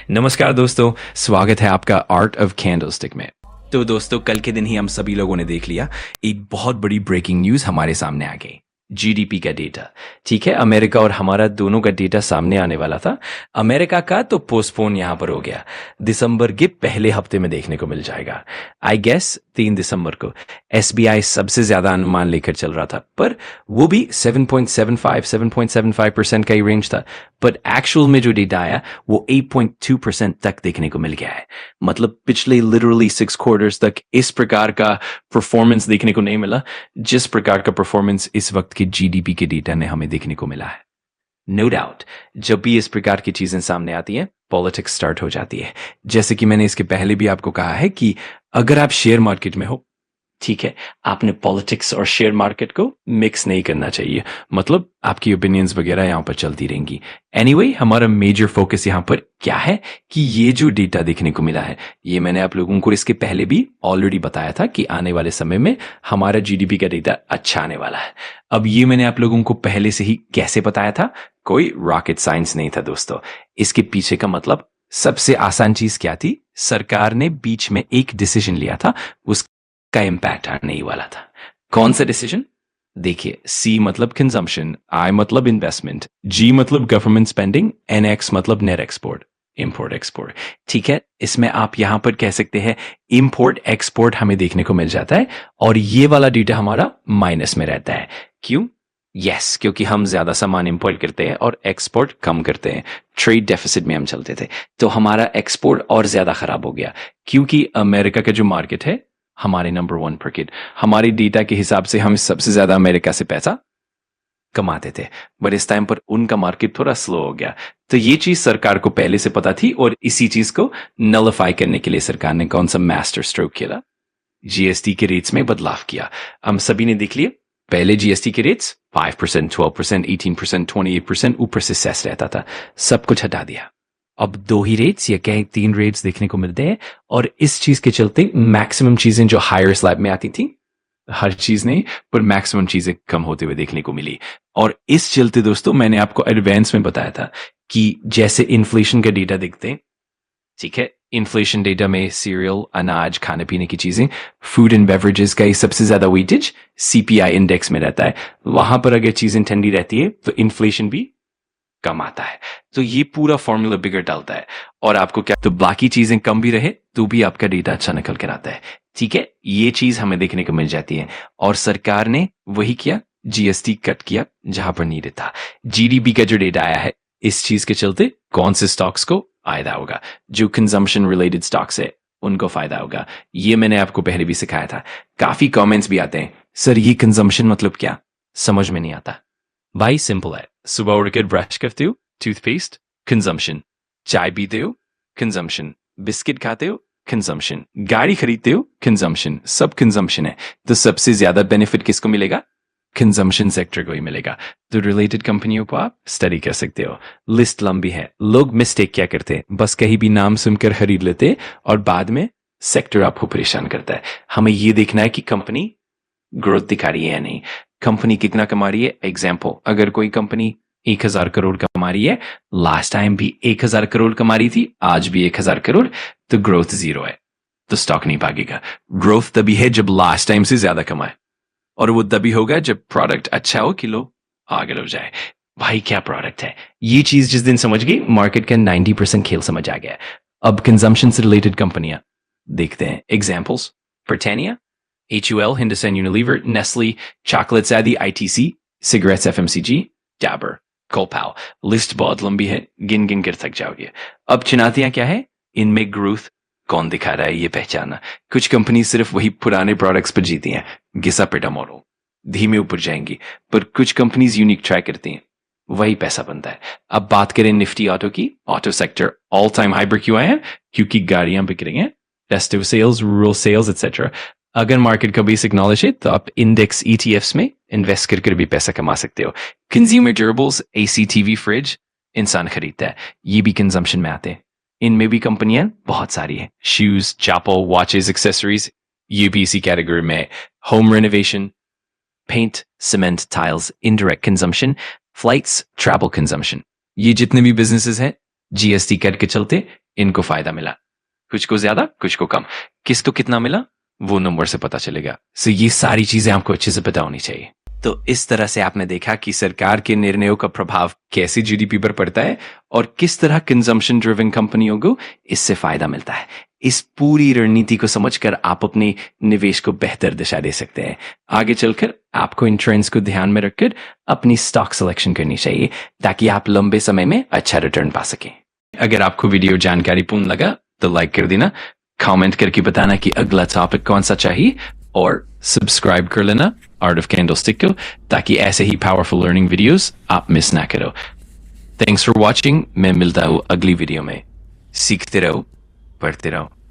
नमस्कार दोस्तों, स्वागत है आपका आर्ट ऑफ कैंडलस्टिक में। तो दोस्तों, कल के दिन ही हम सभी लोगों ने देख लिया, एक बहुत बड़ी ब्रेकिंग न्यूज़ हमारे सामने आ गई। जीडीपी का डेटा, ठीक है, अमेरिका और हमारा दोनों का डेटा सामने आने वाला था। अमेरिका का तो पोस्टपोन यहां पर हो गया, दिसंबर के पहले हफ्ते में देखने को मिल जाएगा। आई गेस 3 दिसंबर को। एसबीआई सबसे ज्यादा अनुमान लेकर चल रहा था, पर वो भी 7.75% का ही रेंज था। पर एक्चुअल में जो डेटा आया वो 8.2% तक देखने को मिल गया है। मतलब पिछले लिटरली 6 क्वार्टर्स तक इस प्रकार का परफॉर्मेंस देखने को नहीं मिला, जिस प्रकार का परफॉर्मेंस इस वक्त के जीडीपी के डेटा ने हमें देखने को मिला है। नो डाउट, जब भी इस प्रकार की चीजें सामने आती हैं, पॉलिटिक्स स्टार्ट हो जाती है। जैसे कि मैंने इसके पहले भी आपको कहा है कि अगर आप शेयर मार्केट में हो, ठीक है, आपने पॉलिटिक्स और शेयर मार्केट को मिक्स नहीं करना चाहिए। मतलब आपकी ओपिनियंस वगैरह यहां पर चलती रहेंगी। एनीवे, हमारा मेजर फोकस यहां पर क्या है कि ये जो डेटा देखने को मिला है, ये मैंने आप लोगों को इसके पहले भी ऑलरेडी बताया था कि आने वाले समय में हमारा जीडीपी का डेटा अच्छा आने वाला है। अब ये मैंने आप लोगों को पहले से ही कैसे बताया था, कोई रॉकेट साइंस नहीं था दोस्तों। इसके पीछे का मतलब सबसे आसान चीज क्या थी, सरकार ने बीच में एक डिसीजन लिया था, उस का इम्पैक्ट आने ही वाला था। कौन सा डिसीजन? देखिए, सी मतलब कंजम्पशन, आई मतलब इन्वेस्टमेंट, जी मतलब गवर्नमेंट स्पेंडिंग, एन एक्स मतलब नेट एक्सपोर्ट, इंपोर्ट एक्सपोर्ट। ठीक है, इसमें आप यहां पर कह सकते हैं इंपोर्ट एक्सपोर्ट हमें देखने को मिल जाता है, और ये वाला डेटा हमारा माइनस में रहता है। क्यों? यस, क्योंकि हम ज्यादा सामान इंपोर्ट करते हैं और एक्सपोर्ट कम करते हैं। ट्रेड डेफिसिट में हम चलते थे, तो हमारा एक्सपोर्ट और ज्यादा खराब हो गया, क्योंकि अमेरिका का जो मार्केट है, हमारे नंबर 1 मार्केट, हमारे डेटा के हिसाब से हम सबसे ज्यादा अमेरिका से पैसा कमाते थे, बट इस टाइम पर उनका मार्केट थोड़ा स्लो हो गया। तो ये चीज सरकार को पहले से पता थी, और इसी चीज को नलिफाई करने के लिए सरकार ने कौन सा मास्टर स्ट्रोक किया, जीएसटी के रेट्स में बदलाव किया। हम सभी ने देख लिया, पहले जीएसटी के रेट्स 5%, 12%, 18%, 28% ऊपर से सेस रहता था, सब कुछ हटा दिया। अब 2 ही रेट्स या कहीं 3 रेट्स देखने को मिलते हैं, और इस चीज के चलते मैक्सिमम चीजें जो हायर स्लैब में आती थी, हर चीज नहीं पर मैक्सिमम चीजें कम होते हुए देखने को मिली। और इस चलते दोस्तों, मैंने आपको एडवांस में बताया था कि जैसे इन्फ्लेशन का डेटा देखते हैं, ठीक है, इन्फ्लेशन डेटा में सीरियल, अनाज, खाने पीने की चीजें, फूड एंड बेवरेजेस का ही सबसे ज्यादा वेटेज सीपीआई इंडेक्स में रहता है। वहां पर अगर चीजें ठंडी रहती है तो इन्फ्लेशन भी कम आता है। तो ये पूरा फॉर्मूला बिगड़ डालता है, और आपको क्या, तो बाकी चीजें कम भी रहे तो भी आपका डेटा अच्छा निकल कर आता है। ठीक है, ये चीज हमें देखने को मिल जाती है, और सरकार ने वही किया, जीएसटी कट किया जहां पर नीडेड था। जीडीपी का जो डेटा आया है, इस चीज के चलते कौन से स्टॉक्स को फायदा होगा, जो कंजम्पशन रिलेटेड स्टॉक्स है उनको फायदा होगा। ये मैंने आपको पहले भी सिखाया था। काफी कमेंट्स भी आते हैं, सर ये कंजम्पशन मतलब क्या, समझ में नहीं आता। भाई सिंपल है, सुबह उठकर ब्रश करते हो, टूथपेस्ट, कंजम्पशन, चाय पीते हो, कंजम्पशन, बिस्किट खाते हो, कंजम्पशन, गाड़ी खरीदते हो, कंजम्पशन, सब कंजम्पशन है। तो सबसे ज्यादा बेनिफिट किसको मिलेगा? कंजम्पशन सेक्टर को ही मिलेगा। तो रिलेटेड कंपनियों को आप स्टडी कर सकते हो। लिस्ट लंबी है, लोग मिस्टेक क्या करते हैं, बस कहीं भी नाम सुनकर खरीद लेते और बाद में सेक्टर आपको परेशान करता है। हमें ये देखना है कि कंपनी ग्रोथ दिखा रही है या नहीं, कंपनी कितना कमा रही है। एग्जाम्पल, अगर कोई कंपनी 1,000 करोड़ कमा रही है, लास्ट टाइम भी 1,000 करोड़ कमा रही थी, आज भी 1,000 करोड़, तो ग्रोथ 0 है, तो स्टॉक नहीं भागेगा। ग्रोथ तभी है जब लास्ट टाइम से ज्यादा कमाए, और वो तभी होगा जब प्रोडक्ट अच्छा हो कि लो आगे लो जाए। भाई क्या प्रोडक्ट है, ये चीज जिस दिन समझ गई, मार्केट का 90% खेल समझ आ गया। अब कंजम्पशन से रिलेटेड कंपनियां देखते हैं। Examples, Britannia, HUL, Hindustan Unilever, Nestle, Chocolates Addy, ITC, Cigarettes FMCG, Dabur, Colpal। List बहुत लंबी है, गिन गिन कर थक जाओगे। अब चुनौतियां क्या है, इनमें ग्रोथ कौन दिखा रहा है ये पहचाना। कुछ कंपनी सिर्फ वही पुराने प्रोडक्ट्स पर जीती हैं, घिसा पिटा मॉडल, धीमे ऊपर जाएंगी, पर कुछ कंपनीज यूनिक ट्राई करती हैं, वही पैसा बनता है। अब बात करें निफ्टी ऑटो की, auto sector all time high पर क्यों आया है? क्योंकि गाड़ियां बिक रही हैं, festive sales, rural sales etcetera. अगर मार्केट का बेसिक नॉलेज है तो आप इंडेक्स ETFs में इन्वेस्ट करके भी पैसा कमा सकते हो। Consumer durables, AC, TV, fridge इंसान खरीदता है, ये भी कंजम्पशन में आते हैं। इनमें भी कंपनियां बहुत सारी हैं, शूज, चैपल, वॉचेस, एक्सेसरीज, ये भी इसी कैटेगरी में। Home renovation, paint, cement, tiles, indirect consumption, flights, travel consumption, ये जितने भी बिजनेसेस हैं जीएसटी कट के चलते इनको फायदा मिला, कुछ को ज्यादा कुछ को कम, किसको कितना मिला वो नंबर से पता चलेगा। सो ये सारी चीजें आपको अच्छे से पता होनी चाहिए। तो इस तरह से आपने देखा कि सरकार के निर्णयों का प्रभाव कैसे जीडीपी पर पड़ता है और किस तरह कंजम्पशन ड्रिवन कंपनियों को इससे फायदा मिलता है। इस पूरी रणनीति को समझकर आप अपने निवेश को बेहतर दिशा दे सकते हैं। आगे चलकर आपको इन ट्रेंड्स को ध्यान में रखकर अपनी स्टॉक सिलेक्शन करनी चाहिए ताकि आप लंबे समय में अच्छा रिटर्न पा सकें। अगर आपको वीडियो जानकारीपूर्ण लगा तो लाइक कर देना, कमेंट करके बताना कि अगला टॉपिक कौन सा चाहिए और सब्सक्राइब कर लेना आर्ट ऑफ कैंडलस्टिक को ताकि ऐसे ही पावरफुल लर्निंग वीडियोस आप मिस ना करो। Thanks for watching. मैं मिलता हूँ अगली वीडियो में। सीखते रहो, पढ़ते रहो।